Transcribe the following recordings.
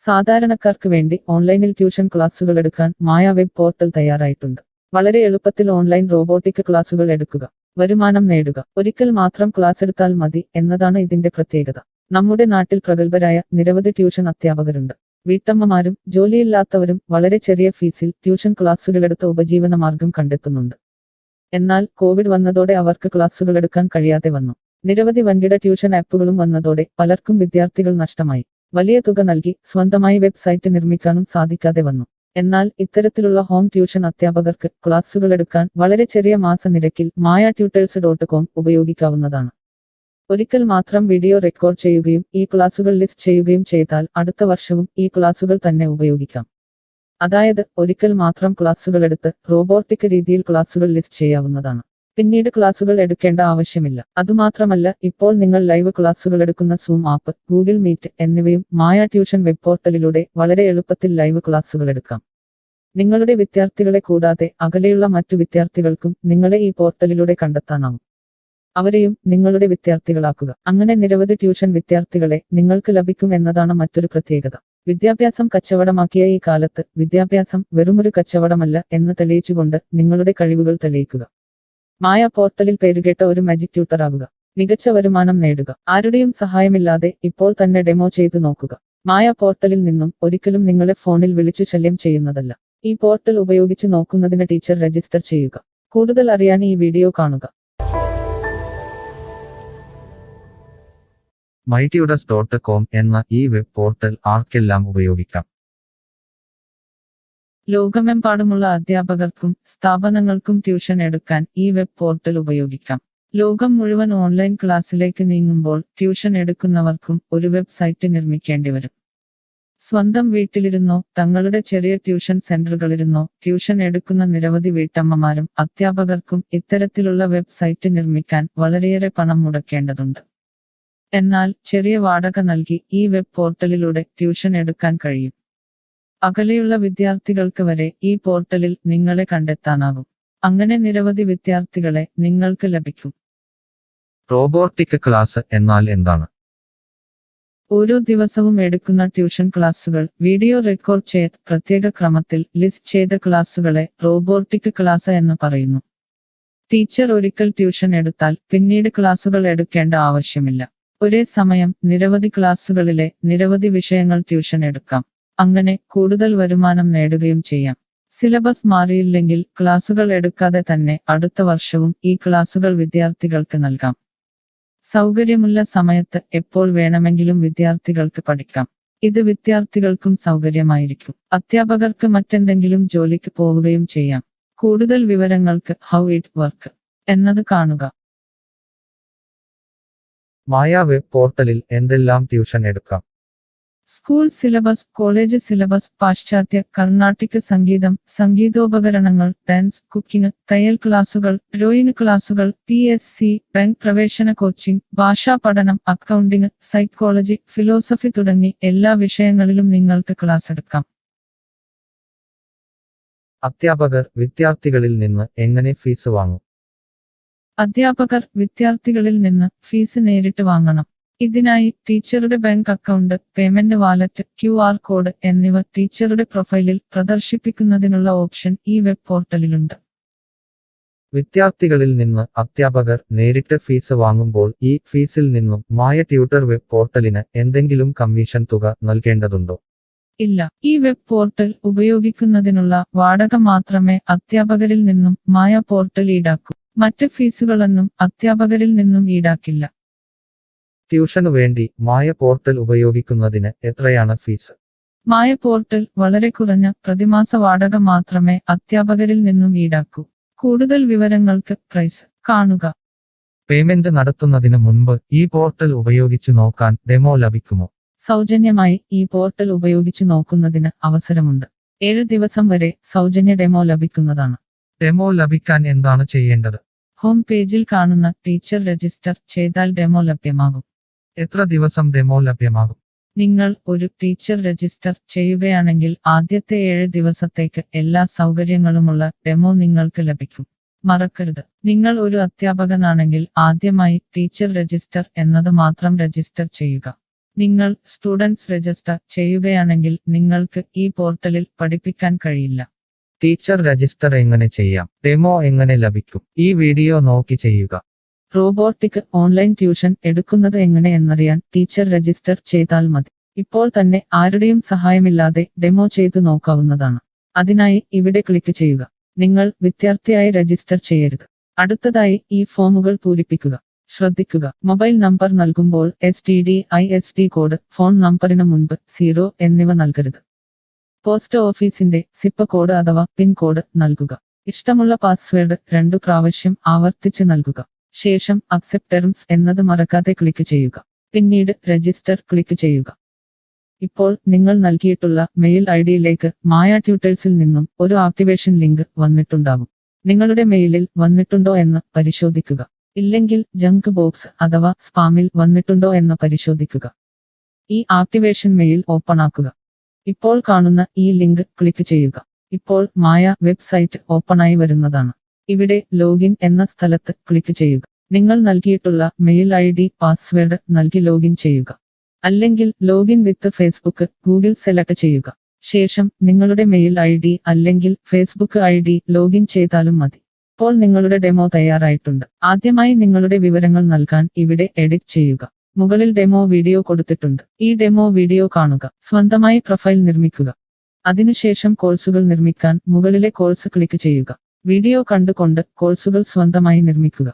സാധാരണക്കാർക്ക് വേണ്ടി ഓൺലൈനിൽ ട്യൂഷൻ ക്ലാസുകൾ എടുക്കാൻ മായ വെബ് പോർട്ടൽ തയ്യാറായിട്ടുണ്ട്. വളരെ എളുപ്പത്തിൽ ഓൺലൈൻ റോബോട്ടിക് ക്ലാസുകൾ എടുക്കുക, വരുമാനം നേടുക. ഒരിക്കൽ മാത്രം ക്ലാസ് എടുത്താൽ മതി എന്നതാണ് ഇതിന്റെ പ്രത്യേകത. നമ്മുടെ നാട്ടിൽ പ്രഗത്ഭരായ നിരവധി ട്യൂഷൻ അധ്യാപകരുണ്ട്. വീട്ടമ്മമാരും ജോലിയില്ലാത്തവരും വളരെ ചെറിയ ഫീസിൽ ട്യൂഷൻ ക്ലാസുകളെടുത്ത് ഉപജീവന മാർഗം കണ്ടെത്തുന്നുണ്ട്. എന്നാൽ കോവിഡ് വന്നതോടെ അവർക്ക് ക്ലാസുകൾ എടുക്കാൻ കഴിയാതെ വന്നു. നിരവധി വൻകിട ട്യൂഷൻ ആപ്പുകളും വന്നതോടെ പലർക്കും വിദ്യാർത്ഥികൾ നഷ്ടമായി. വലിയ തുക നൽകി സ്വന്തമായി വെബ്സൈറ്റ് നിർമ്മിക്കാനും സാധിക്കാതെ വന്നു. എന്നാൽ ഇത്തരത്തിലുള്ള ഹോം ട്യൂഷൻ അധ്യാപകർക്ക് ക്ലാസുകൾ എടുക്കാൻ വളരെ ചെറിയ മാസ നിരക്കിൽ mayatutors.com ഉപയോഗിക്കാവുന്നതാണ്. ഒരിക്കൽ മാത്രം വീഡിയോ റെക്കോർഡ് ചെയ്യുകയും ഈ ക്ലാസുകൾ ലിസ്റ്റ് ചെയ്യുകയും ചെയ്താൽ അടുത്ത വർഷവും ഈ ക്ലാസുകൾ തന്നെ ഉപയോഗിക്കാം. അതായത് ഒരിക്കൽ മാത്രം ക്ലാസുകൾ എടുത്ത് റോബോട്ടിക് രീതിയിൽ ക്ലാസുകൾ ലിസ്റ്റ് ചെയ്യാവുന്നതാണ്. പിന്നീട് ക്ലാസുകൾ എടുക്കേണ്ട ആവശ്യമില്ല. അതുമാത്രമല്ല, ഇപ്പോൾ നിങ്ങൾ ലൈവ് ക്ലാസുകൾ എടുക്കുന്ന സൂം ആപ്പ്, ഗൂഗിൾ മീറ്റ് എന്നിവയും മായ ട്യൂഷൻ വെബ് പോർട്ടലിലൂടെ വളരെ എളുപ്പത്തിൽ ലൈവ് ക്ലാസുകൾ എടുക്കാം. നിങ്ങളുടെ വിദ്യാർത്ഥികളെ കൂടാതെ അകലെയുള്ള മറ്റു വിദ്യാർത്ഥികൾക്കും നിങ്ങളെ ഈ പോർട്ടലിലൂടെ കണ്ടെത്താനാവും. അവരെയും നിങ്ങളുടെ വിദ്യാർത്ഥികളാക്കുക. അങ്ങനെ നിരവധി ട്യൂഷൻ വിദ്യാർത്ഥികളെ നിങ്ങൾക്ക് ലഭിക്കും എന്നതാണ് മറ്റൊരു പ്രത്യേകത. വിദ്യാഭ്യാസം കച്ചവടമാക്കിയ ഈ കാലത്ത് വിദ്യാഭ്യാസം വെറുമൊരു കച്ചവടമല്ല എന്ന് തെളിയിച്ചുകൊണ്ട് നിങ്ങളുടെ കഴിവുകൾ തെളിയിക്കുക. മായ പോർട്ടലിൽ പേരുകേട്ട ഒരു മാജിക് ട്യൂട്ടർ ആകുക. മികച്ച വരുമാനം നേടുക. ആരുടെയും സഹായമില്ലാതെ ഇപ്പോൾ തന്നെ ഡെമോ ചെയ്തു നോക്കുക. മായ പോർട്ടലിൽ നിന്നും ഒരിക്കലും നിങ്ങളെ ഫോണിൽ വിളിച്ചു ശല്യം ചെയ്യുന്നതല്ല. ഈ പോർട്ടൽ ഉപയോഗിച്ച് നോക്കുന്നതിന് ടീച്ചർ രജിസ്റ്റർ ചെയ്യുക. കൂടുതൽ അറിയാൻ ഈ വീഡിയോ കാണുക. mytutors.com എന്ന ഈ വെബ് പോർട്ടൽ ആർക്കെല്ലാം ഉപയോഗിക്കാം? ലോകമെമ്പാടുമുള്ള അധ്യാപകർക്കും സ്ഥാപനങ്ങൾക്കും ട്യൂഷൻ എടുക്കാൻ ഈ വെബ് പോർട്ടൽ ഉപയോഗിക്കാം. ലോകം മുഴുവൻ ഓൺലൈൻ ക്ലാസ്സിലേക്ക് നീങ്ങുമ്പോൾ ട്യൂഷൻ എടുക്കുന്നവർക്കും ഒരു വെബ്സൈറ്റ് നിർമ്മിക്കേണ്ടി വരും. സ്വന്തം വീട്ടിലിരുന്നോ തങ്ങളുടെ ചെറിയ ട്യൂഷൻ സെന്ററുകളിലിരുന്നോ ട്യൂഷൻ എടുക്കുന്ന നിരവധി വീട്ടമ്മമാരും അധ്യാപകർക്കും ഇത്തരത്തിലുള്ള വെബ്സൈറ്റ് നിർമ്മിക്കാൻ വളരെയേറെ പണം മുടക്കേണ്ടതുണ്ട്. എന്നാൽ ചെറിയ വാടക നൽകി ഈ വെബ് പോർട്ടലിലൂടെ ട്യൂഷൻ എടുക്കാൻ കഴിയും. അകലെയുള്ള വിദ്യാർത്ഥികൾക്ക് വരെ ഈ പോർട്ടലിൽ നിങ്ങളെ കണ്ടെത്താനാകും. അങ്ങനെ നിരവധി വിദ്യാർത്ഥികളെ നിങ്ങൾക്ക് ലഭിക്കും. റോബോട്ടിക് ക്ലാസ് എന്നാൽ എന്താണ്? ഓരോ ദിവസവും എടുക്കുന്ന ട്യൂഷൻ ക്ലാസുകൾ വീഡിയോ റെക്കോർഡ് ചെയ്ത് പ്രത്യേക ക്രമത്തിൽ ലിസ്റ്റ് ചെയ്ത ക്ലാസുകളെ റോബോട്ടിക് ക്ലാസ് എന്ന് പറയുന്നു. ടീച്ചർ ഒരിക്കൽ ട്യൂഷൻ എടുത്താൽ പിന്നീട് ക്ലാസുകൾ എടുക്കേണ്ട ആവശ്യമില്ല. ഒരേ സമയം നിരവധി ക്ലാസുകളിലെ നിരവധി വിഷയങ്ങൾ ട്യൂഷൻ എടുക്കാം. അങ്ങനെ കൂടുതൽ വരുമാനം നേടുകയും ചെയ്യാം. സിലബസ് മാറിയില്ലെങ്കിൽ ക്ലാസുകൾ എടുക്കാതെ തന്നെ അടുത്ത വർഷവും ഈ ക്ലാസുകൾ വിദ്യാർത്ഥികൾക്ക് നൽകാം. സൗകര്യമുള്ള സമയത്ത് എപ്പോൾ വേണമെങ്കിലും വിദ്യാർത്ഥികൾക്ക് പഠിക്കാം. ഇത് വിദ്യാർത്ഥികൾക്കും സൗകര്യമായിരിക്കും. അധ്യാപകർക്ക് മറ്റെന്തെങ്കിലും ജോലിക്ക് പോവുകയും ചെയ്യാം. കൂടുതൽ വിവരങ്ങൾക്ക് ഹൗ ഇറ്റ് വർക്ക് എന്നത് കാണുക. മായ വെബ് പോർട്ടലിൽ എന്തെല്ലാം ട്യൂഷൻ എടുക്കാം? സ്കൂൾ സിലബസ്, കോളേജ് സിലബസ്, പാശ്ചാത്യ, കർണാട്ടിക് സംഗീതം, സംഗീതോപകരണങ്ങൾ, ഡാൻസ്, കുക്കിംഗ്, തയ്യൽ ക്ലാസുകൾ, ഡ്രോയിങ് ക്ലാസുകൾ, PSC, ബാങ്ക് പ്രവേശന കോച്ചിംഗ്, ഭാഷാ പഠനം, അക്കൗണ്ടിംഗ്, സൈക്കോളജി, ഫിലോസഫി തുടങ്ങി എല്ലാ വിഷയങ്ങളിലും നിങ്ങൾക്ക് ക്ലാസ് എടുക്കാം. അധ്യാപകർ വിദ്യാർത്ഥികളിൽ നിന്ന് എങ്ങനെ ഫീസ് വാങ്ങും? അധ്യാപകർ വിദ്യാർത്ഥികളിൽ നിന്ന് ഫീസ് നേരിട്ട് വാങ്ങണം. ഇതിനായി ടീച്ചറുടെ bank account, payment wallet, QR code എന്നിവ ടീച്ചറുടെ പ്രൊഫൈലിൽ പ്രദർശിപ്പിക്കുന്നതിനുള്ള ഓപ്ഷൻ ഈ വെബ് പോർട്ടലിലുണ്ട്. വിദ്യാർത്ഥികളിൽ നിന്ന് അധ്യാപകർ നേരിട്ട് ഫീസ് വാങ്ങുമ്പോൾ ഈ ഫീസിൽ നിന്നും മായ ട്യൂട്ടർ വെബ് പോർട്ടലിന് എന്തെങ്കിലും കമ്മീഷൻ തുക നൽകേണ്ടതുണ്ടോ? ഇല്ല. ഈ വെബ് പോർട്ടൽ ഉപയോഗിക്കുന്നതിനുള്ള വാടക മാത്രമേ അധ്യാപകരിൽ നിന്നും മായ പോർട്ടൽ ഈടാക്കൂ. മറ്റ് ഫീസുകളൊന്നും അധ്യാപകരിൽ നിന്നും ഈടാക്കില്ല. ട്യൂഷനു വേണ്ടി മായ പോർട്ടൽ ഉപയോഗിക്കുന്നതിന് എത്രയാണ് ഫീസ്? മായ പോർട്ടൽ വളരെ കുറഞ്ഞ പ്രതിമാസ വാടക മാത്രമേ അധ്യാപകരിൽ നിന്നും ഈടാക്കൂ. കൂടുതൽ വിവരങ്ങൾക്ക് പ്രൈസ് കാണുക. പേയ്മെന്റ് നടത്തുന്നതിന് മുൻപ് ഈ പോർട്ടൽ ഉപയോഗിച്ചു നോക്കാൻ ഡെമോ ലഭിക്കുമോ? സൗജന്യമായി ഈ പോർട്ടൽ ഉപയോഗിച്ചു നോക്കുന്നതിന് അവസരമുണ്ട്. 7 ദിവസം വരെ സൗജന്യ ഡെമോ ലഭിക്കുന്നതാണ്. ഡെമോ ലഭിക്കാൻ എന്താണ് ചെയ്യേണ്ടത്? ഹോം പേജിൽ കാണുന്ന ടീച്ചർ രജിസ്റ്റർ ചെയ്താൽ ഡെമോ ലഭ്യമാകും. എത്ര ദിവസം ഡെമോ ലഭ്യമാകും? നിങ്ങൾ ഒരു ടീച്ചർ രജിസ്റ്റർ ചെയ്യുകയാണെങ്കിൽ ആദ്യത്തെ 7 ദിവസത്തേക്ക് എല്ലാ സൗകര്യങ്ങളുമുള്ള ഡെമോ നിങ്ങൾക്ക് ലഭിക്കും. മറക്കരുത്, നിങ്ങൾ ഒരു അധ്യാപകനാണെങ്കിൽ ആദ്യമായി ടീച്ചർ രജിസ്റ്റർ എന്നത് മാത്രം രജിസ്റ്റർ ചെയ്യുക. നിങ്ങൾ സ്റ്റുഡൻസ് രജിസ്റ്റർ ചെയ്യുകയാണെങ്കിൽ നിങ്ങൾക്ക് ഈ പോർട്ടലിൽ പഠിപ്പിക്കാൻ കഴിയില്ല. ടീച്ചർ രജിസ്റ്റർ എങ്ങനെ ചെയ്യാം? ഡെമോ എങ്ങനെ ലഭിക്കും? ഈ വീഡിയോ നോക്കി ചെയ്യുക. റോബോട്ടിക് ഓൺലൈൻ ട്യൂഷൻ എടുക്കുന്നത് എങ്ങനെ എന്നറിയാൻ ടീച്ചർ രജിസ്റ്റർ ചെയ്താൽ മതി. ഇപ്പോൾ തന്നെ ആരുടെയും സഹായമില്ലാതെ ഡെമോ ചെയ്തു നോക്കാവുന്നതാണ്. അതിനായി ഇവിടെ ക്ലിക്ക് ചെയ്യുക. നിങ്ങൾ വിദ്യാർത്ഥിയായി രജിസ്റ്റർ ചെയ്യരുത്. അടുത്തതായി ഈ ഫോമുകൾ പൂരിപ്പിക്കുക. ശ്രദ്ധിക്കുക, മൊബൈൽ നമ്പർ നൽകുമ്പോൾ STD/ISD കോഡ്, ഫോൺ നമ്പറിന് മുൻപ് 0 എന്നിവ നൽകരുത്. പോസ്റ്റ് ഓഫീസിന്റെ സിപ്പ് കോഡ് അഥവാ പിൻ കോഡ് നൽകുക. ഇഷ്ടമുള്ള പാസ്വേഡ് 2 പ്രാവശ്യം ആവർത്തിച്ച് നൽകുക. ശേഷം അക്സെപ്റ്റ് ടേംസ് എന്നത് മറക്കാതെ ക്ലിക്ക് ചെയ്യുക. പിന്നീട് രജിസ്റ്റർ ക്ലിക്ക് ചെയ്യുക. ഇപ്പോൾ നിങ്ങൾ നൽകിയിട്ടുള്ള മെയിൽ ഐഡിയിലേക്ക് മായ ട്യൂട്ടേഴ്സിൽ നിന്നും ഒരു ആക്ടിവേഷൻ ലിങ്ക് വന്നിട്ടുണ്ടാകും. നിങ്ങളുടെ മെയിലിൽ വന്നിട്ടുണ്ടോ എന്ന് പരിശോധിക്കുക. ഇല്ലെങ്കിൽ ജങ്ക് ബോക്സ് അഥവാ സ്പാമിൽ വന്നിട്ടുണ്ടോ എന്ന് പരിശോധിക്കുക. ഈ ആക്ടിവേഷൻ മെയിൽ ഓപ്പൺ ആക്കുക. ഇപ്പോൾ കാണുന്ന ഈ ലിങ്ക് ക്ലിക്ക് ചെയ്യുക. ഇപ്പോൾ മായ വെബ്സൈറ്റ് ഓപ്പണായി വരുന്നതാണ്. ഇവിടെ ലോഗിൻ എന്ന സ്ഥലത്ത് ക്ലിക്ക് ചെയ്യുക. നിങ്ങൾ നൽകിയിട്ടുള്ള മെയിൽ ID, പാസ്വേഡ് നൽകി ലോഗിൻ ചെയ്യുക. അല്ലെങ്കിൽ ലോഗിൻ വിത്ത് ഫേസ്ബുക്ക്, ഗൂഗിൾ സെലക്ട് ചെയ്യുക. ശേഷം നിങ്ങളുടെ മെയിൽ ID അല്ലെങ്കിൽ ഫേസ്ബുക്ക് ID ലോഗിൻ ചെയ്താലും മതി. ഇപ്പോൾ നിങ്ങളുടെ ഡെമോ തയ്യാറായിട്ടുണ്ട്. ആദ്യമായി നിങ്ങളുടെ വിവരങ്ങൾ നൽകാൻ ഇവിടെ എഡിറ്റ് ചെയ്യുക. മുകളിൽ ഡെമോ വീഡിയോ കൊടുത്തിട്ടുണ്ട്. ഈ ഡെമോ വീഡിയോ കാണുക. സ്വന്തമായി പ്രൊഫൈൽ നിർമ്മിക്കുക. അതിനുശേഷം കോഴ്സുകൾ നിർമ്മിക്കാൻ മുകളിലെ കോഴ്സ് ക്ലിക്ക് ചെയ്യുക. വീഡിയോ കണ്ടുകൊണ്ട് കോഴ്സുകൾ സ്വന്തമായി നിർമ്മിക്കുക.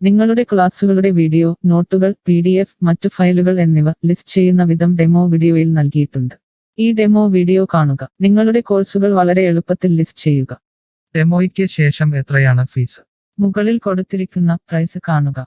നിങ്ങളുടെ ക്ലാസുകളുടെ വീഡിയോ, നോട്ടുകൾ, PDF, മറ്റു ഫയലുകൾ എന്നിവ ലിസ്റ്റ് ചെയ്യുന്ന വിധം ഡെമോ വീഡിയോയിൽ നൽകിയിട്ടുണ്ട്. ഈ ഡെമോ വീഡിയോ കാണുക. നിങ്ങളുടെ കോഴ്സുകൾ വളരെ എളുപ്പത്തിൽ ലിസ്റ്റ് ചെയ്യുക. ഡെമോയ്ക്ക് ശേഷം എത്രയാണ് ഫീസ്? മുകളിൽ കൊടുത്തിരിക്കുന്ന പ്രൈസ് കാണുക.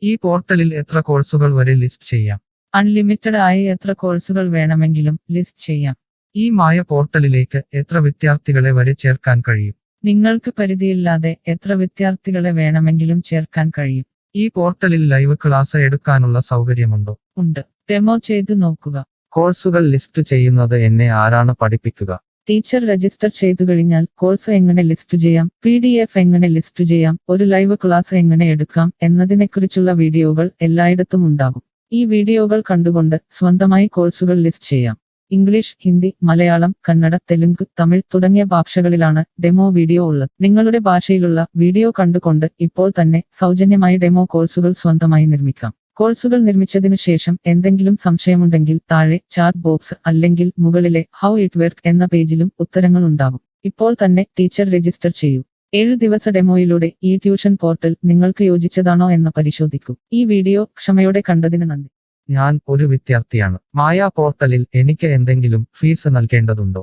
ഈ പോർട്ടലിൽ എത്ര കോഴ്സുകൾ വരെ ലിസ്റ്റ് ചെയ്യാം? അൺലിമിറ്റഡ് ആയി എത്ര കോഴ്സുകൾ വേണമെങ്കിലും ലിസ്റ്റ് ചെയ്യാം. ഈ മായ പോർട്ടലിലേക്ക് എത്ര വിദ്യാർത്ഥികളെ വരെ ചേർക്കാൻ കഴിയും? നിങ്ങൾക്ക് പരിധിയില്ലാതെ എത്ര വിദ്യാർത്ഥികളെ വേണമെങ്കിലും ചേർക്കാൻ കഴിയും. ഈ പോർട്ടലിൽ ലൈവ് ക്ലാസ് എടുക്കാനുള്ള സൗകര്യമുണ്ടോ? ഉണ്ട്. ഡെമോ ചെയ്തു നോക്കുക. കോഴ്സുകൾ ലിസ്റ്റ് ചെയ്യുന്നത് എന്നെ ആരാണ് പഠിപ്പിക്കുക? ടീച്ചർ രജിസ്റ്റർ ചെയ്തു കഴിഞ്ഞാൽ കോഴ്സ് എങ്ങനെ ലിസ്റ്റ് ചെയ്യാം, PDF എങ്ങനെ ലിസ്റ്റ് ചെയ്യാം, ഒരു ലൈവ് ക്ലാസ് എങ്ങനെ എടുക്കാം എന്നതിനെക്കുറിച്ചുള്ള വീഡിയോകൾ എല്ലായിടത്തും ഉണ്ടാകും. ഈ വീഡിയോകൾ കണ്ടുകൊണ്ട് സ്വന്തമായി കോഴ്സുകൾ ലിസ്റ്റ് ചെയ്യാം. ഇംഗ്ലീഷ്, ഹിന്ദി, മലയാളം, കന്നഡ, തെലുങ്ക്, തമിഴ് തുടങ്ങിയ ഭാഷകളിലാണ് ഡെമോ വീഡിയോ ഉള്ളത്. നിങ്ങളുടെ ഭാഷയിലുള്ള വീഡിയോ കണ്ടുകൊണ്ട് ഇപ്പോൾ തന്നെ സൗജന്യമായി ഡെമോ കോഴ്സുകൾ സ്വന്തമായി നിർമ്മിക്കാം. കോഴ്സുകൾ നിർമ്മിച്ചതിനു ശേഷം എന്തെങ്കിലും സംശയമുണ്ടെങ്കിൽ താഴെ ചാറ്റ് ബോക്സ് അല്ലെങ്കിൽ മുകളിലെ ഹൗ ഇറ്റ് വർക്ക് എന്ന പേജിലും ഉത്തരങ്ങൾ ഉണ്ടാകും. ഇപ്പോൾ തന്നെ ടീച്ചർ രജിസ്റ്റർ ചെയ്യൂ. 7 ദിവസ ഡെമോയിലൂടെ ഈ ട്യൂഷൻ പോർട്ടൽ നിങ്ങൾക്ക് യോജിച്ചതാണോ എന്ന് പരിശോധിക്കൂ. ഈ വീഡിയോ ക്ഷമയോടെ കണ്ടതിന് നന്ദി. ഞാൻ ഒരു വിദ്യാർത്ഥിയാണ്. മായ പോർട്ടലിൽ എനിക്ക് എന്തെങ്കിലും ഫീസ് നൽകേണ്ടതുണ്ടോ?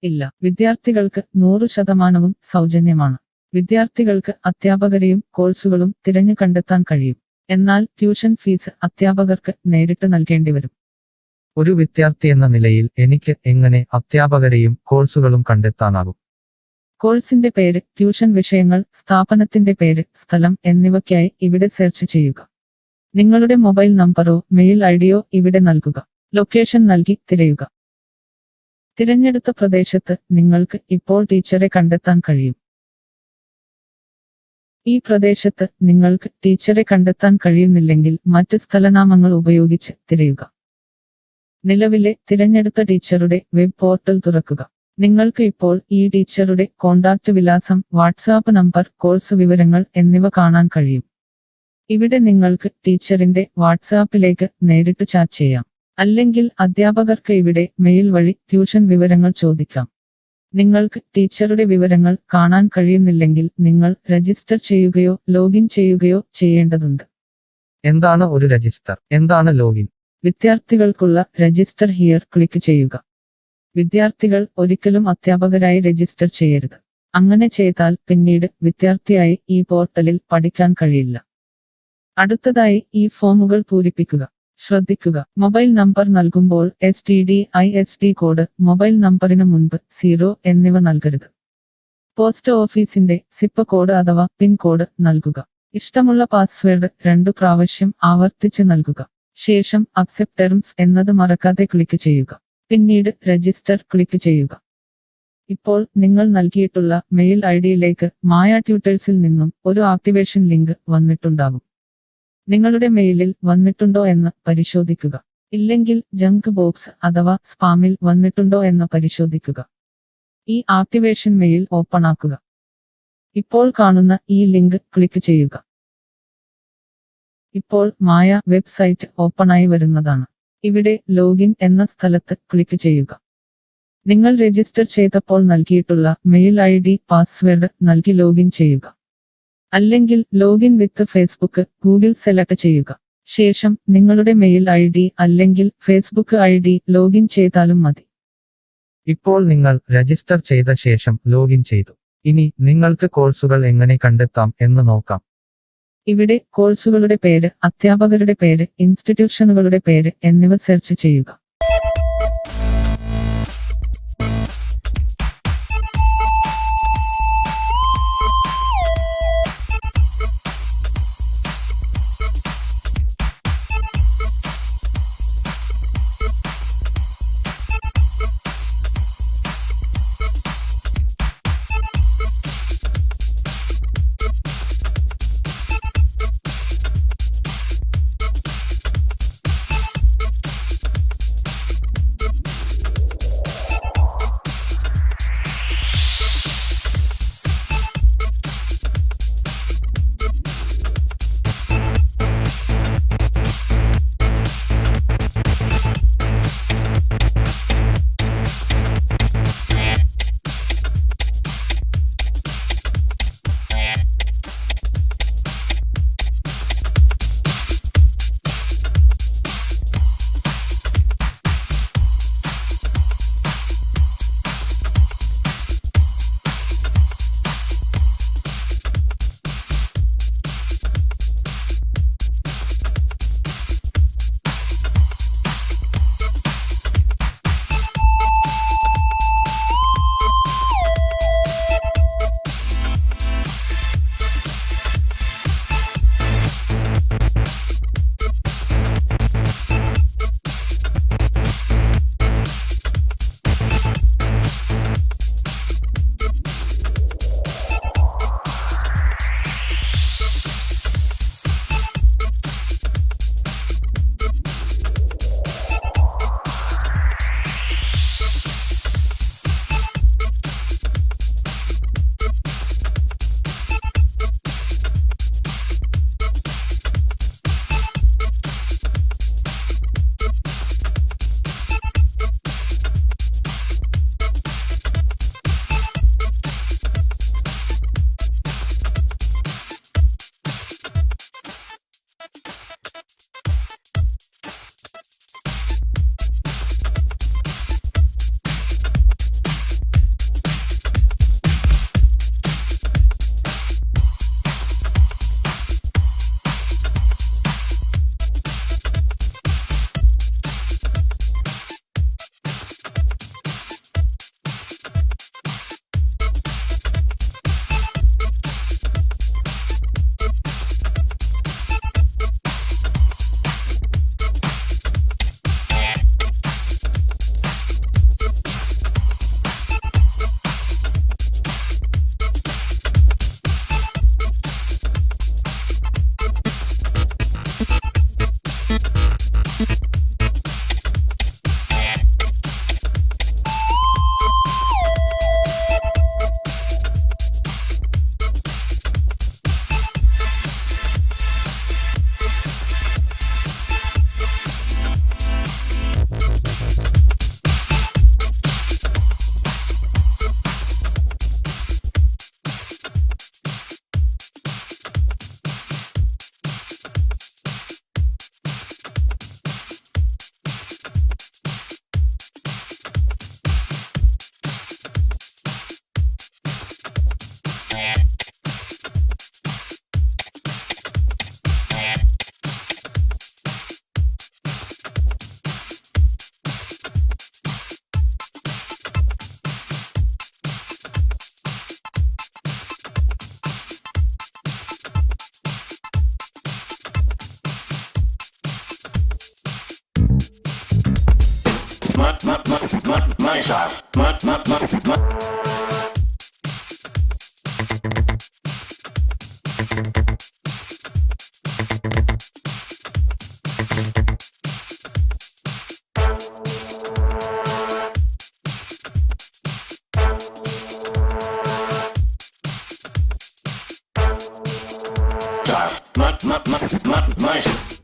ഇല്ല. വിദ്യാർത്ഥികൾക്ക് 100% സൗജന്യമാണ്. വിദ്യാർത്ഥികൾക്ക് അധ്യാപകരെയും കോഴ്സുകളും തിരഞ്ഞു കണ്ടെത്താൻ കഴിയും. എന്നാൽ ട്യൂഷൻ ഫീസ് അധ്യാപകർക്ക് നേരിട്ട് നൽകേണ്ടി വരും. ഒരു വിദ്യാർത്ഥി എന്ന നിലയിൽ എനിക്ക് എങ്ങനെ അധ്യാപകരെയും കോഴ്സുകളും കണ്ടെത്താനാകും? കോഴ്സിന്റെ പേര്, ട്യൂഷൻ വിഷയങ്ങൾ, സ്ഥാപനത്തിന്റെ പേര്, സ്ഥലം എന്നിവയ്ക്കായി ഇവിടെ സെർച്ച് ചെയ്യുക. നിങ്ങളുടെ മൊബൈൽ നമ്പറോ മെയിൽ ഐഡിയോ ഇവിടെ നൽകുക. ലൊക്കേഷൻ നൽകി തിരയുക. തിരഞ്ഞെടുത്ത പ്രദേശത്ത് നിങ്ങൾക്ക് ഇപ്പോൾ ടീച്ചറെ കണ്ടെത്താൻ കഴിയും. ഈ പ്രദേശത്ത് നിങ്ങൾക്ക് ടീച്ചറെ കണ്ടെത്താൻ കഴിയുന്നില്ലെങ്കിൽ മറ്റ് സ്ഥലനാമങ്ങൾ ഉപയോഗിച്ച് തിരയുക. നിലവിലെ തിരഞ്ഞെടുത്ത ടീച്ചറുടെ വെബ് പോർട്ടൽ തുറക്കുക. നിങ്ങൾക്ക് ഇപ്പോൾ ഈ ടീച്ചറുടെ കോൺടാക്റ്റ് വിലാസം, വാട്സാപ്പ് നമ്പർ, കോഴ്സ് വിവരങ്ങൾ എന്നിവ കാണാൻ കഴിയും. ഇവിടെ നിങ്ങൾക്ക് ടീച്ചറിന്റെ വാട്സാപ്പിലേക്ക് നേരിട്ട് ചാറ്റ് ചെയ്യാം. അല്ലെങ്കിൽ അധ്യാപകർക്ക് ഇവിടെ മെയിൽ വഴി ട്യൂഷൻ വിവരങ്ങൾ ചോദിക്കാം. നിങ്ങൾക്ക് ടീച്ചറുടെ വിവരങ്ങൾ കാണാൻ കഴിയുന്നില്ലെങ്കിൽ നിങ്ങൾ രജിസ്റ്റർ ചെയ്യുകയോ ലോഗിൻ ചെയ്യുകയോ ചെയ്യേണ്ടതുണ്ട്. എന്താണ് ഒരു രജിസ്റ്റർ? എന്താണ് ലോഗിൻ? വിദ്യാർത്ഥികൾക്കുള്ള രജിസ്റ്റർ ഹിയർ ക്ലിക്ക് ചെയ്യുക. വിദ്യാർത്ഥികൾ ഒരിക്കലും അധ്യാപകരായി രജിസ്റ്റർ ചെയ്യരുത്. അങ്ങനെ ചെയ്താൽ പിന്നീട് വിദ്യാർത്ഥിയായി ഈ പോർട്ടലിൽ പഠിക്കാൻ കഴിയില്ല. അടുത്തതായി ഈ ഫോമുകൾ പൂരിപ്പിക്കുക. ശ്രദ്ധിക്കുക, മൊബൈൽ നമ്പർ നൽകുമ്പോൾ STD/ISD കോഡ്, മൊബൈൽ നമ്പറിന് മുൻപ് 0 എന്നിവ നൽകരുത്. പോസ്റ്റ് ഓഫീസിന്റെ സിപ്പ് കോഡ് അഥവാ പിൻ കോഡ് നൽകുക. ഇഷ്ടമുള്ള പാസ്വേഡ് 2 പ്രാവശ്യം ആവർത്തിച്ച് നൽകുക. ശേഷം അക്സെപ്റ്റ് ടേംസ് എന്നത് മറക്കാതെ ക്ലിക്ക് ചെയ്യുക. പിന്നീട് രജിസ്റ്റർ ക്ലിക്ക് ചെയ്യുക. ഇപ്പോൾ നിങ്ങൾ നൽകിയിട്ടുള്ള മെയിൽ ഐഡിയിലേക്ക് മായ ട്യൂട്ടേഴ്സിൽ നിന്നും ഒരു ആക്ടിവേഷൻ ലിങ്ക് വന്നിട്ടുണ്ടാകും. നിങ്ങളുടെ മെയിലിൽ വന്നിട്ടുണ്ടോ എന്ന് പരിശോധിക്കുക. ഇല്ലെങ്കിൽ ജങ്ക് ബോക്സ് അഥവാ സ്പാമിൽ വന്നിട്ടുണ്ടോ എന്ന് പരിശോധിക്കുക. ഈ ആക്ടിവേഷൻ മെയിൽ ഓപ്പൺ ആക്കുക. ഇപ്പോൾ കാണുന്ന ഈ ലിങ്ക് ക്ലിക്ക് ചെയ്യുക. ഇപ്പോൾ മായ വെബ്സൈറ്റ് ഓപ്പണായി വരുന്നതാണ്. ഇവിടെ ലോഗിൻ എന്ന സ്ഥലത്ത് ക്ലിക്ക് ചെയ്യുക. നിങ്ങൾ രജിസ്റ്റർ ചെയ്തപ്പോൾ നൽകിയിട്ടുള്ള മെയിൽ ID പാസ്വേഡ് നൽകി ലോഗിൻ ചെയ്യുക. അല്ലെങ്കിൽ ലോഗിൻ വിത്ത് ഫേസ്ബുക്ക് ഗൂഗിൾ സെലക്ട് ചെയ്യുക. ശേഷം നിങ്ങളുടെ മെയിൽ ID അല്ലെങ്കിൽ ഫേസ്ബുക്ക് ID ലോഗിൻ ചെയ്താലും മതി. ഇപ്പോൾ നിങ്ങൾ രജിസ്റ്റർ ചെയ്ത ശേഷം ലോഗിൻ ചെയ്തു. ഇനി നിങ്ങൾക്ക് കോഴ്സുകൾ എങ്ങനെ കണ്ടെത്താം എന്ന് നോക്കാം. ഇവിടെ കോഴ്സുകളുടെ പേര്, അധ്യാപകരുടെ പേര്, ഇൻസ്റ്റിറ്റ്യൂഷനുകളുടെ പേര് എന്നിവ സെർച്ച് ചെയ്യുക. Mush.